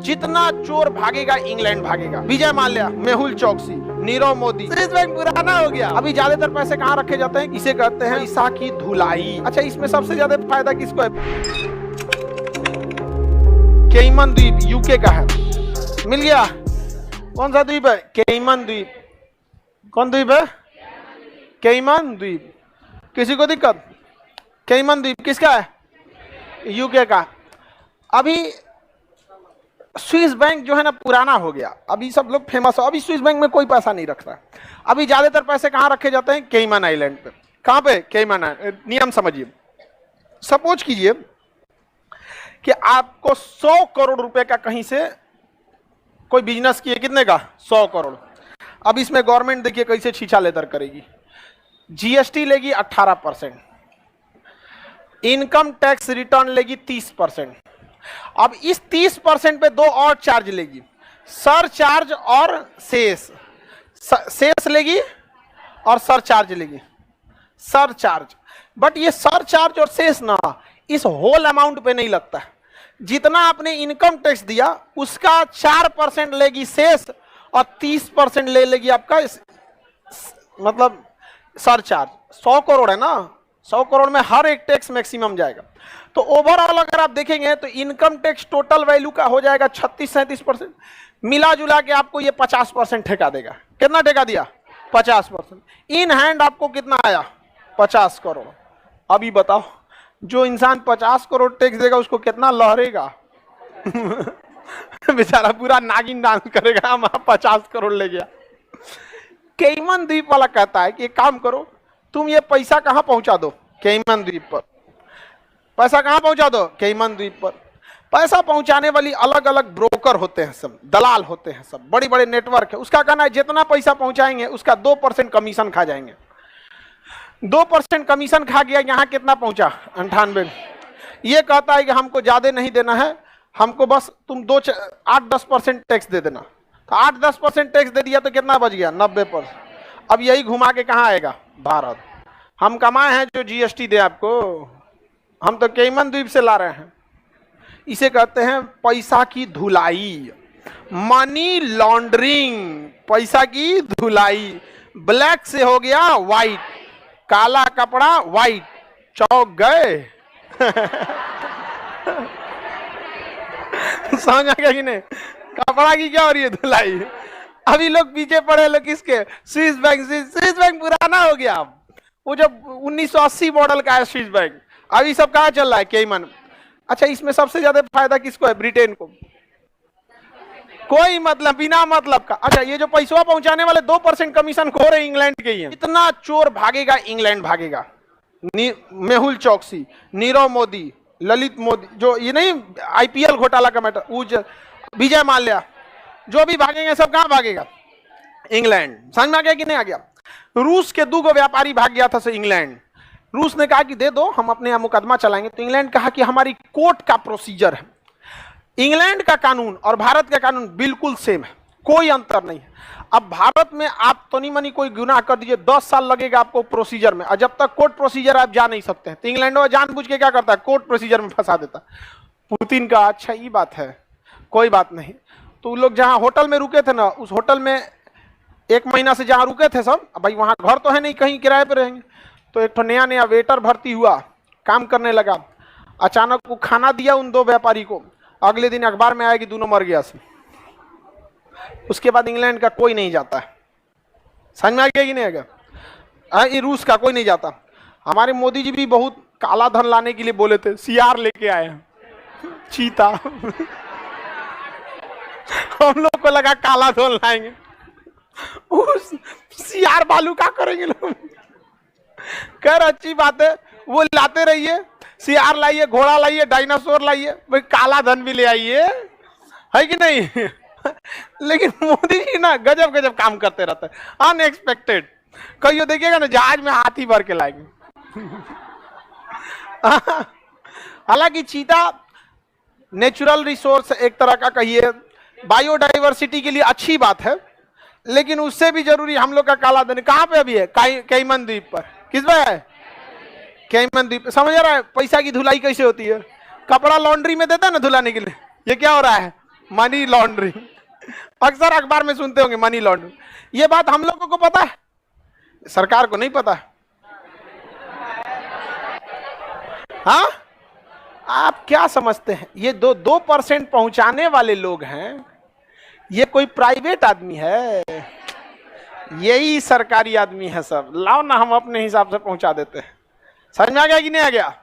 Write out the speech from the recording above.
जितना चोर भागेगा इंग्लैंड भागेगा। विजय माल्या, मेहुल चौकसी, नीरव मोदी। स्विस बैंक पुराना हो गया। अभी ज्यादातर पैसे कहाँ रखे जाते हैं? इसे कहते हैं पैसा की धुलाई। अच्छा, इसमें सबसे ज्यादा फायदा किसको है? केमन द्वीप यूके का है। मिल गया। कौन सा द्वीप है? केमन द्वीप। कौन द्वीप है? केमन द्वीप। किसी को दिक्कत? केमन द्वीप किसका है? यूके का। अभी स्विस बैंक जो है ना पुराना हो गया, अभी सब लोग फेमस हो। अभी स्विस बैंक में कोई पैसा नहीं रखता। अभी ज्यादातर पैसे कहाँ रखे जाते हैं? केमन आइलैंड पे। कहाँ पे? केमन आइलैंड। नियम समझिए। सपोज कीजिए कि आपको 100 करोड़ रुपए का कहीं से कोई बिजनेस किए। कितने का? 100 करोड़। अब इसमें गवर्नमेंट देखिए कैसे छीछा लेदर करेगी। जीएसटी लेगी 18%, इनकम टैक्स रिटर्न लेगी 30%। अब इस 30% पे दो और चार्ज लेगी, सर चार्ज और शेष। शेष लेगी और सर चार्ज लेगी। सर चार्ज, बट ये सर चार्ज और शेष ना इस होल अमाउंट पे नहीं लगता है। जितना आपने इनकम टैक्स दिया उसका 4% लेगी शेष और 30% ले लेगी आपका मतलब सर चार्ज। 100 करोड़ है ना, 100 करोड़ में हर एक टैक्स मैक्सिमम जाएगा। तो ओवरऑल अगर आप देखेंगे तो इनकम टैक्स टोटल वैल्यू का हो जाएगा 36-37%। मिला जुला के आपको ये 50% ठेका देगा। कितना ठेका दिया? 50%। इन हैंड आपको कितना आया? 50 करोड़। अभी बताओ, जो इंसान 50 करोड़ टैक्स देगा उसको कितना लहरेगा? बेचारा पूरा नागिन डांस करेगा, हम 50 करोड़ ले गया। केमन द्वीप वाला कहता है कि एक काम करो, तुम ये पैसा कहां पहुंचा दो? केमन द्वीप पर। पैसा कहां पहुंचा दो? केमन द्वीप पर। पैसा पहुंचाने वाली अलग अलग ब्रोकर होते हैं, सब दलाल होते हैं, सब बड़ी बड़े नेटवर्क है। उसका कहना है जितना पैसा पहुंचाएंगे उसका 2% कमीशन खा जाएंगे। 2% कमीशन खा गया, यहां कितना पहुंचा? 98। ये कहता है कि हमको ज्यादा नहीं देना है, हमको बस तुम 8-10% टैक्स दे देना। तो 8-10% टैक्स दे दिया तो कितना बच गया? 90%। अब यही घुमा के कहाँ आएगा? भारत। हम कमाए हैं जो जीएसटी दे आपको, हम तो केमन द्वीप से ला रहे हैं। इसे कहते हैं पैसा की धुलाई, मनी लॉन्ड्रिंग। पैसा की धुलाई। ब्लैक से हो गया व्हाइट, काला कपड़ा व्हाइट, चौक गए। समझ आ गया कि नहीं? कपड़ा की क्या हो रही है? धुलाई। अभी लोग पीछे पड़े लोग किसके? Swiss bank. स्विस बैंक पुराना हो गया। वो जब 1980 मॉडल का है स्विस बैंक। अभी सब कहाँ चल रहा है? केमन। अच्छा, इसमें सबसे ज्यादा फायदा किसको है? ब्रिटेन को। कोई मतलब, बिना मतलब का। अच्छा, ये जो पैसा पहुंचाने वाले 2% कमीशन खो रहे इंग्लैंड के ही हैं। इतना चोर भागेगा इंग्लैंड भागेगा। मेहुल चौकसी, नीरव मोदी, ललित मोदी, जो ये नहीं आईपीएल घोटाला का मैटर, विजय माल्या, जो भी भागेंगे सब कहां भागेगा? इंग्लैंड। समझ में आ गया कि नहीं आ गया? रूस के 2 व्यापारी भाग गया था इंग्लैंड। रूस ने कहा कि दे दो, हम अपने यहाँ मुकदमा चलाएंगे। तो इंग्लैंड कहा कि हमारी कोर्ट का प्रोसीजर है। इंग्लैंड का कानून और भारत का कानून बिल्कुल सेम है, कोई अंतर नहीं है। अब भारत में आप तनी मनी कोई गुनाह कर दीजिए 10 साल लगेगा आपको प्रोसीजर में, और जब तक कोर्ट प्रोसीजर आप जा नहीं सकते हैं। तो इंग्लैंड में जानबूझ के क्या करता है? कोर्ट प्रोसीजर में फंसा देता। पुतिन का अच्छा ये बात है, कोई बात नहीं। तो लोग जहां होटल में रुके थे ना, उस होटल में 1 महीना से जहां रुके थे सब, भाई वहां घर तो है नहीं, कहीं किराए पे रहेंगे। तो एक नया नया वेटर भर्ती हुआ, काम करने लगा। अचानक वो खाना दिया उन 2 व्यापारी को, अगले दिन अखबार में आया कि दोनों मर गया। उसके बाद इंग्लैंड का कोई नहीं जाता है। समझ में आ गया कि नहीं आ गया? ये रूस का कोई नहीं जाता। हमारे मोदी जी भी बहुत काला धन लाने के लिए बोले थे, सियार लेके आए हैं, चीता। हम लोग को लगा काला धन लाएंगे, उस सियार बालू का करेंगे लोग। खैर अच्छी बात है, वो लाते रहिए, सियार लाइए, घोड़ा लाइए, डायनासोर लाइए, भाई काला धन भी ले आइए, है कि नहीं? लेकिन मोदी जी ना गजब गजब काम करते रहते हैं, अनएक्सपेक्टेड। कहियो देखिएगा ना जहाज में हाथी भर के लाएंगे। हालांकि चीता नेचुरल रिसोर्स एक तरह का कहिए, बायोडाइवर्सिटी के लिए अच्छी बात है, लेकिन उससे भी जरूरी हम लोग का काला धन कहाँ पे अभी है? केमन द्वीप पर। किस पे है? केमन द्वीप। समझ रहा है पैसा की धुलाई कैसे होती है? कपड़ा लॉन्ड्री में देता है ना धुलाने के लिए, ये क्या हो रहा है? मनी लॉन्ड्रिंग, अक्सर अखबार में सुनते होंगे मनी लॉन्ड्रिंग। ये बात हम लोगों को पता है, सरकार को नहीं पता। हाँ, आप क्या समझते हैं ये 2% पहुंचाने वाले लोग हैं, ये कोई प्राइवेट आदमी है? यही सरकारी आदमी है सब। लाओ ना, हम अपने हिसाब से पहुंचा देते हैं। समझ में आ गया कि नहीं आ गया?